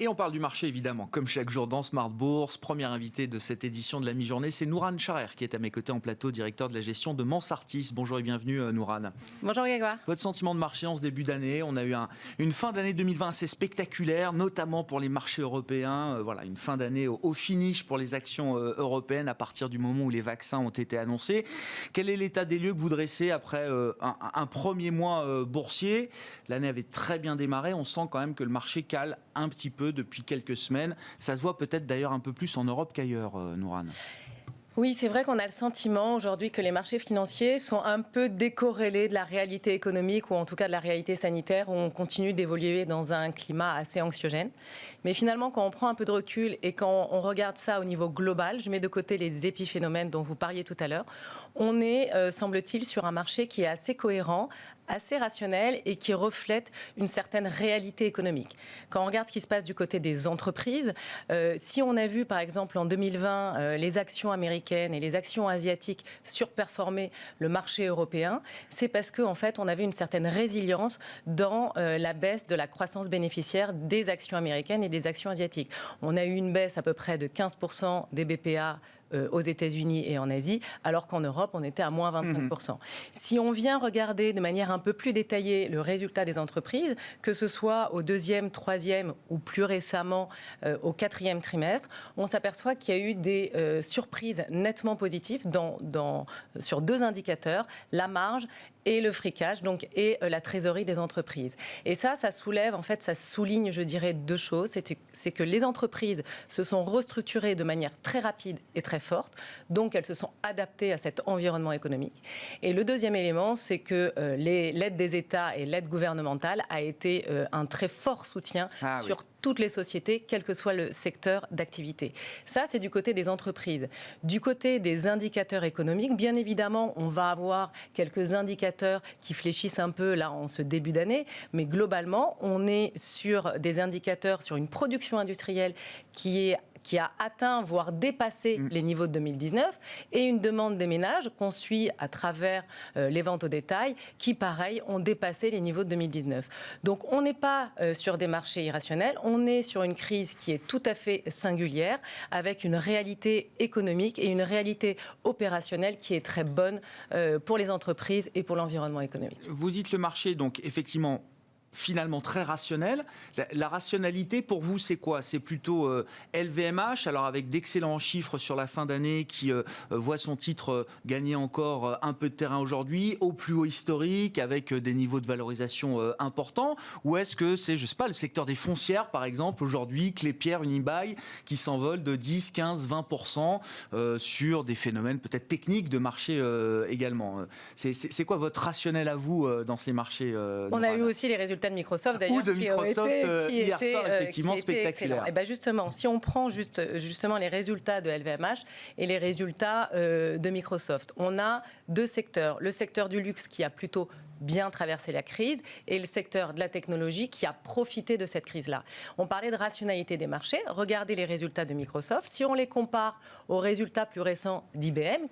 Et on parle du marché, évidemment, comme chaque jour dans Smart Bourse. Premier invité de cette édition de la mi-journée, c'est Nourane Charer, qui est à mes côtés en plateau, directeur de la gestion de Mansartis. Bonjour et bienvenue, Nourane. Bonjour Grégoire. Votre sentiment de marché en ce début d'année? On a eu une fin d'année 2020 assez spectaculaire, notamment pour les marchés européens. Voilà, une fin d'année au finish pour les actions européennes à partir du moment où les vaccins ont été annoncés. Quel est l'état des lieux que vous dressez après un premier mois boursier? L'année avait très bien démarré. On sent quand même que le marché cale un petit peu depuis quelques semaines. Ça se voit peut-être d'ailleurs un peu plus en Europe qu'ailleurs, Nourane. Oui, c'est vrai qu'on a le sentiment aujourd'hui que les marchés financiers sont un peu décorrélés de la réalité économique ou en tout cas de la réalité sanitaire où on continue d'évoluer dans un climat assez anxiogène. Mais finalement, quand on prend un peu de recul et quand on regarde ça au niveau global, je mets de côté les épiphénomènes dont vous parliez tout à l'heure, on est, semble-t-il, sur un marché qui est assez cohérent, assez rationnel et qui reflète une certaine réalité économique. Quand on regarde ce qui se passe du côté des entreprises, si on a vu par exemple en 2020 les actions américaines et les actions asiatiques surperformer le marché européen, c'est parce qu'en fait on avait une certaine résilience dans la baisse de la croissance bénéficiaire des actions américaines et des actions asiatiques. On a eu une baisse à peu près de 15% des BPA aux États-Unis et en Asie, alors qu'en Europe, on était à moins 25%. Si on vient regarder de manière un peu plus détaillée le résultat des entreprises, que ce soit au deuxième, troisième ou plus récemment au quatrième trimestre, on s'aperçoit qu'il y a eu des surprises nettement positives sur deux indicateurs, la marge et le free cash, donc, et la trésorerie des entreprises. Et ça soulève, en fait, ça souligne, je dirais, deux choses. C'est que les entreprises se sont restructurées de manière très rapide et très forte, donc elles se sont adaptées à cet environnement économique. Et le deuxième élément, c'est que l'aide des États et l'aide gouvernementale a été un très fort soutien sur toutes les sociétés, quel que soit le secteur d'activité. Ça, c'est du côté des entreprises. Du côté des indicateurs économiques, bien évidemment, on va avoir quelques indicateurs qui fléchissent un peu là en ce début d'année, mais globalement, on est sur des indicateurs, sur une production industrielle qui a atteint, voire dépassé les niveaux de 2019, et une demande des ménages qu'on suit à travers les ventes au détail, qui, pareil, ont dépassé les niveaux de 2019. Donc, on n'est pas sur des marchés irrationnels, on est sur une crise qui est tout à fait singulière, avec une réalité économique et une réalité opérationnelle qui est très bonne pour les entreprises et pour l'environnement économique. Vous dites le marché, donc, effectivement, finalement très rationnel. La rationalité pour vous, c'est quoi? C'est plutôt LVMH, alors avec d'excellents chiffres sur la fin d'année qui voit son titre gagner encore un peu de terrain aujourd'hui, au plus haut historique, avec des niveaux de valorisation importants, ou est-ce que c'est, je sais pas, le secteur des foncières par exemple, aujourd'hui, Clépierre, Unibail, qui s'envole de 10, 15, 20% sur des phénomènes peut-être techniques de marché également. C'est quoi votre rationnel à vous dans ces marchés? On a eu aussi les résultats de Microsoft d'ailleurs, ou de Microsoft hier soir, effectivement spectaculaire. Et ben justement, si on prend justement les résultats de LVMH et les résultats de Microsoft, on a deux secteurs. Le secteur du luxe qui a plutôt bien traversé la crise et le secteur de la technologie qui a profité de cette crise-là. On parlait de rationalité des marchés. Regardez les résultats de Microsoft. Si on les compare aux résultats plus récents d'IBM,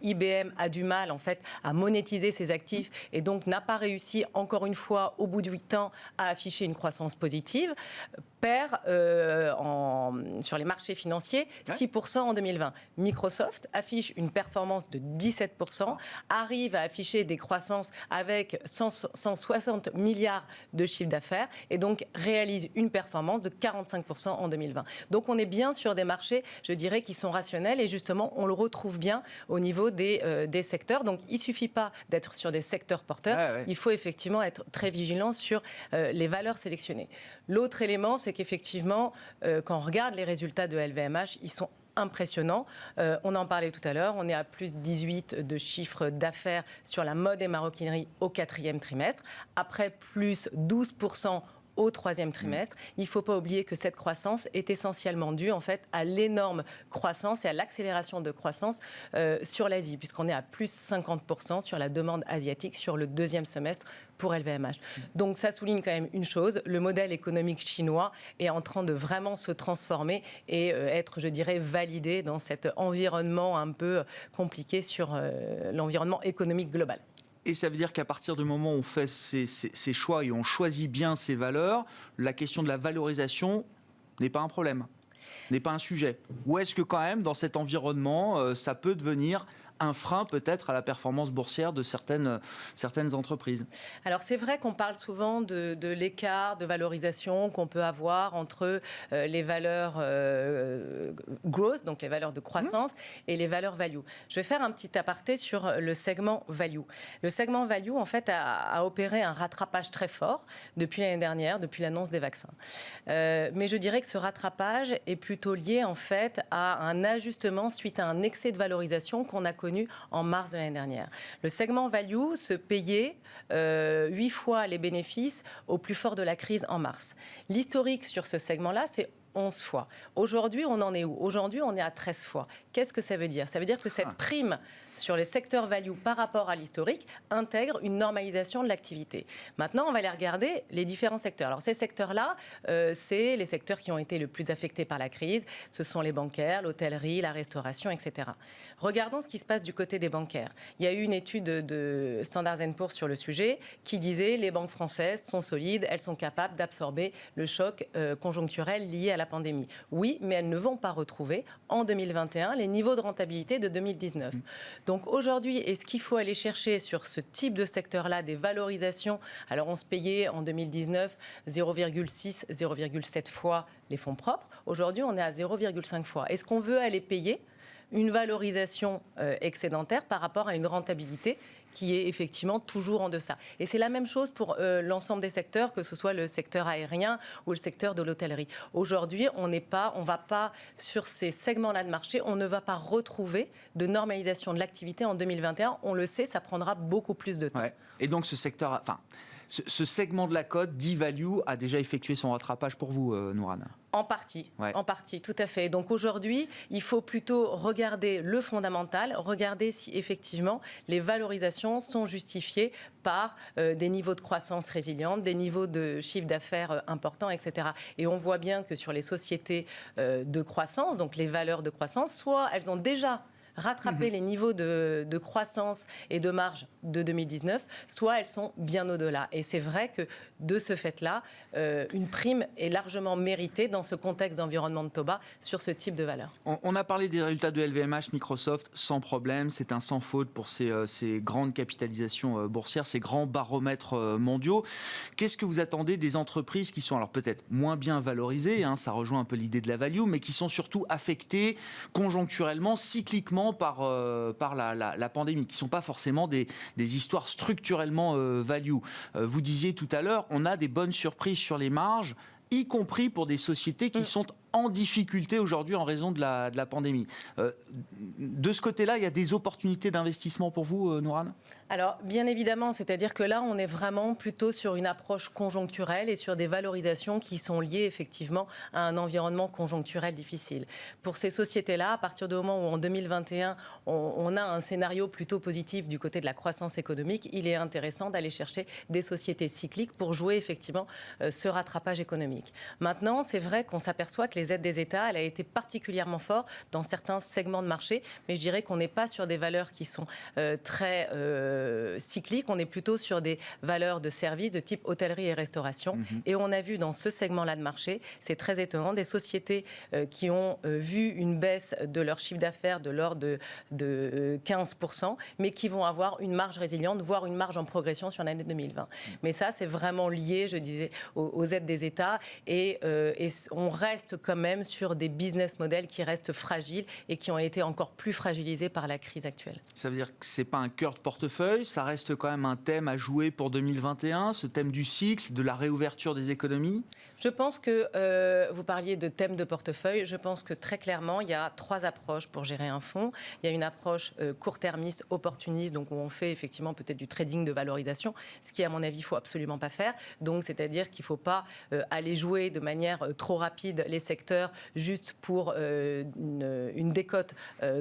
IBM a du mal en fait à monétiser ses actifs et donc n'a pas réussi encore une fois au bout de 8 ans à afficher une croissance positive, perd sur les marchés financiers 6% en 2020. Microsoft affiche une performance de 17%, arrive à afficher des croissances avec 160 milliards de chiffre d'affaires et donc réalise une performance de 45% en 2020. Donc on est bien sur des marchés, je dirais, qui sont rationnels et justement on le retrouve bien au niveau des secteurs. Donc il ne suffit pas d'être sur des secteurs porteurs, il faut effectivement être très vigilant sur les valeurs sélectionnées. L'autre élément, c'est qu'effectivement, quand on regarde les résultats de LVMH, ils sont impressionnant. On en parlait tout à l'heure, on est à plus 18 de chiffre d'affaires sur la mode et maroquinerie au quatrième trimestre, après plus 12% au troisième trimestre. Il ne faut pas oublier que cette croissance est essentiellement due en fait à l'énorme croissance et à l'accélération de croissance sur l'Asie, puisqu'on est à plus 50% sur la demande asiatique sur le deuxième semestre pour LVMH. Donc ça souligne quand même une chose, le modèle économique chinois est en train de vraiment se transformer et être, je dirais, validé dans cet environnement un peu compliqué sur l'environnement économique global. Et ça veut dire qu'à partir du moment où on fait ces choix et on choisit bien ces valeurs, la question de la valorisation n'est pas un problème, n'est pas un sujet? Ou est-ce que quand même, dans cet environnement, ça peut devenir un frein peut-être à la performance boursière de certaines entreprises? Alors c'est vrai qu'on parle souvent de l'écart de valorisation qu'on peut avoir entre les valeurs growth, donc les valeurs de croissance, et les valeurs value. Je vais faire un petit aparté sur le segment value. Le segment value, en fait, a opéré un rattrapage très fort depuis l'année dernière, depuis l'annonce des vaccins. Mais je dirais que ce rattrapage est plutôt lié, en fait, à un ajustement suite à un excès de valorisation qu'on a connu en mars de l'année dernière. Le segment value se payait 8 fois les bénéfices au plus fort de la crise en mars. L'historique sur ce segment-là, c'est 11 fois. Aujourd'hui, on en est où? Aujourd'hui, on est à 13 fois. Qu'est-ce que ça veut dire? Ça veut dire que cette prime sur les secteurs value par rapport à l'historique intègre une normalisation de l'activité. Maintenant, on va aller regarder les différents secteurs. Alors, ces secteurs-là, c'est les secteurs qui ont été le plus affectés par la crise. Ce sont les bancaires, l'hôtellerie, la restauration, etc. Regardons ce qui se passe du côté des bancaires. Il y a eu une étude de Standard & Poor's sur le sujet qui disait les banques françaises sont solides, elles sont capables d'absorber le choc conjoncturel lié à la pandémie. Oui, mais elles ne vont pas retrouver en 2021 les niveaux de rentabilité de 2019. Donc aujourd'hui, est-ce qu'il faut aller chercher sur ce type de secteur-là des valorisations? Alors on se payait en 2019 0,6, 0,7 fois les fonds propres. Aujourd'hui, on est à 0,5 fois. Est-ce qu'on veut aller payer une valorisation excédentaire par rapport à une rentabilité qui est effectivement toujours en deçà? Et c'est la même chose pour l'ensemble des secteurs, que ce soit le secteur aérien ou le secteur de l'hôtellerie. Aujourd'hui, on va pas sur ces segments-là de marché, on ne va pas retrouver de normalisation de l'activité en 2021. On le sait, ça prendra beaucoup plus de temps. Ouais. Et donc ce secteur, ce segment de la cote, dit value, a déjà effectué son rattrapage pour vous, Nourane? En partie, tout à fait. Donc aujourd'hui, il faut plutôt regarder le fondamental, regarder si effectivement les valorisations sont justifiées par des niveaux de croissance résilientes, des niveaux de chiffre d'affaires importants, etc. Et on voit bien que sur les sociétés de croissance, donc les valeurs de croissance, soit elles ont déjà rattraper les niveaux de croissance et de marge de 2019, soit elles sont bien au-delà. Et c'est vrai que de ce fait-là, une prime est largement méritée dans ce contexte d'environnement de taux bas sur ce type de valeur. On a parlé des résultats de LVMH, Microsoft, sans problème, c'est un sans faute pour ces grandes capitalisations boursières, ces grands baromètres mondiaux. Qu'est-ce que vous attendez des entreprises qui sont alors peut-être moins bien valorisées, ça rejoint un peu l'idée de la value, mais qui sont surtout affectées conjoncturellement, cycliquement par la pandémie, qui ne sont pas forcément des histoires structurellement value. Vous disiez tout à l'heure, on a des bonnes surprises sur les marges, y compris pour des sociétés qui sont en difficulté aujourd'hui en raison de la pandémie. De ce côté-là, il y a des opportunités d'investissement pour vous, Nourane? Alors, bien évidemment, c'est-à-dire que là, on est vraiment plutôt sur une approche conjoncturelle et sur des valorisations qui sont liées effectivement à un environnement conjoncturel difficile. Pour ces sociétés-là, à partir du moment où en 2021, on a un scénario plutôt positif du côté de la croissance économique, il est intéressant d'aller chercher des sociétés cycliques pour jouer effectivement ce rattrapage économique. Maintenant, c'est vrai qu'on s'aperçoit que les aides des États, elle a été particulièrement forte dans certains segments de marché, mais je dirais qu'on n'est pas sur des valeurs qui sont très cycliques, on est plutôt sur des valeurs de services de type hôtellerie et restauration. Et on a vu dans ce segment-là de marché, c'est très étonnant, des sociétés qui ont vu une baisse de leur chiffre d'affaires de l'ordre de 15%, mais qui vont avoir une marge résiliente, voire une marge en progression sur l'année 2020. Mais ça, c'est vraiment lié, je disais, aux aides des États et on reste quand même sur des business models qui restent fragiles et qui ont été encore plus fragilisés par la crise actuelle. Ça veut dire que ce n'est pas un cœur de portefeuille, ça reste quand même un thème à jouer pour 2021, ce thème du cycle, de la réouverture des économies? Je pense que vous parliez de thème de portefeuille. Je pense que très clairement, il y a 3 approches pour gérer un fonds. Il y a une approche court-termiste, opportuniste, donc où on fait effectivement peut-être du trading de valorisation, ce qui, à mon avis, il ne faut absolument pas faire. Donc, c'est-à-dire qu'il ne faut pas aller jouer de manière trop rapide les secteurs juste pour une décote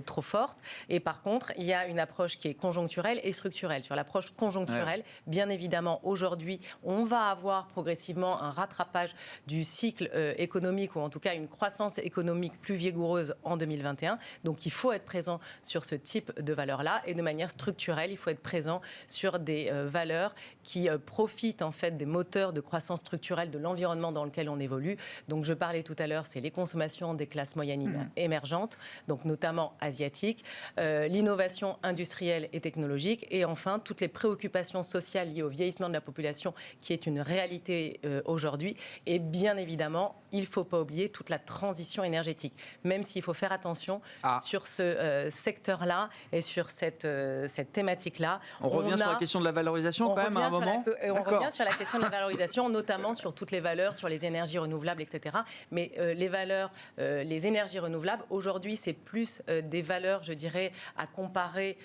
trop forte. Et par contre, il y a une approche qui est conjoncturelle et structurelle. Sur l'approche conjoncturelle, bien évidemment, aujourd'hui, on va avoir progressivement un rattrapage du cycle économique, ou en tout cas une croissance économique plus vigoureuse en 2021. Donc, il faut être présent sur ce type de valeurs-là. Et de manière structurelle, il faut être présent sur des valeurs qui profitent en fait des moteurs de croissance structurelle de l'environnement dans lequel on évolue. Donc, je parlais tout à l'heure c'est les consommations des classes moyennes émergentes, donc notamment asiatiques, l'innovation industrielle et technologique, et enfin toutes les préoccupations sociales liées au vieillissement de la population, qui est une réalité aujourd'hui. Et bien évidemment, il ne faut pas oublier toute la transition énergétique, même s'il faut faire attention sur ce secteur-là et sur cette thématique-là. On revient sur la question de la valorisation quand même à un moment. On revient sur la question de la valorisation, notamment sur toutes les valeurs, sur les énergies renouvelables, etc. Mais les valeurs, les énergies renouvelables, aujourd'hui, c'est plus des valeurs, je dirais, à comparer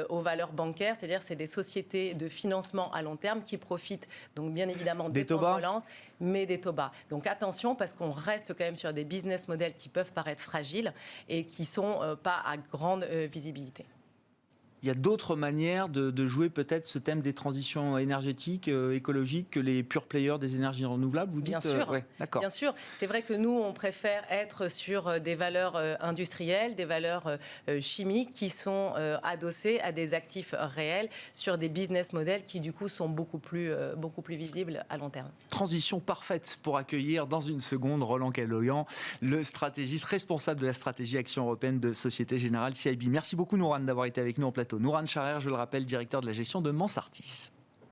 aux valeurs bancaires, c'est-à-dire c'est des sociétés de financement à long terme qui profitent donc bien évidemment des taux de relance, mais des taux bas. Donc attention, parce qu'on reste quand même sur des business models qui peuvent paraître fragiles et qui ne sont pas à grande visibilité. Il y a d'autres manières de jouer peut-être ce thème des transitions énergétiques, écologiques, que les pure players des énergies renouvelables, vous dites? Bien sûr, ouais, d'accord. Bien sûr. C'est vrai que nous, on préfère être sur des valeurs industrielles, des valeurs chimiques qui sont adossées à des actifs réels, sur des business models qui, du coup, sont beaucoup plus visibles à long terme. Transition parfaite pour accueillir dans une seconde Roland Caloyan, le stratégiste responsable de la stratégie Action européenne de Société Générale CIB. Merci beaucoup, Nourane, d'avoir été avec nous en plateau. Nourane Charer, je le rappelle, directeur de la gestion de Mansartis.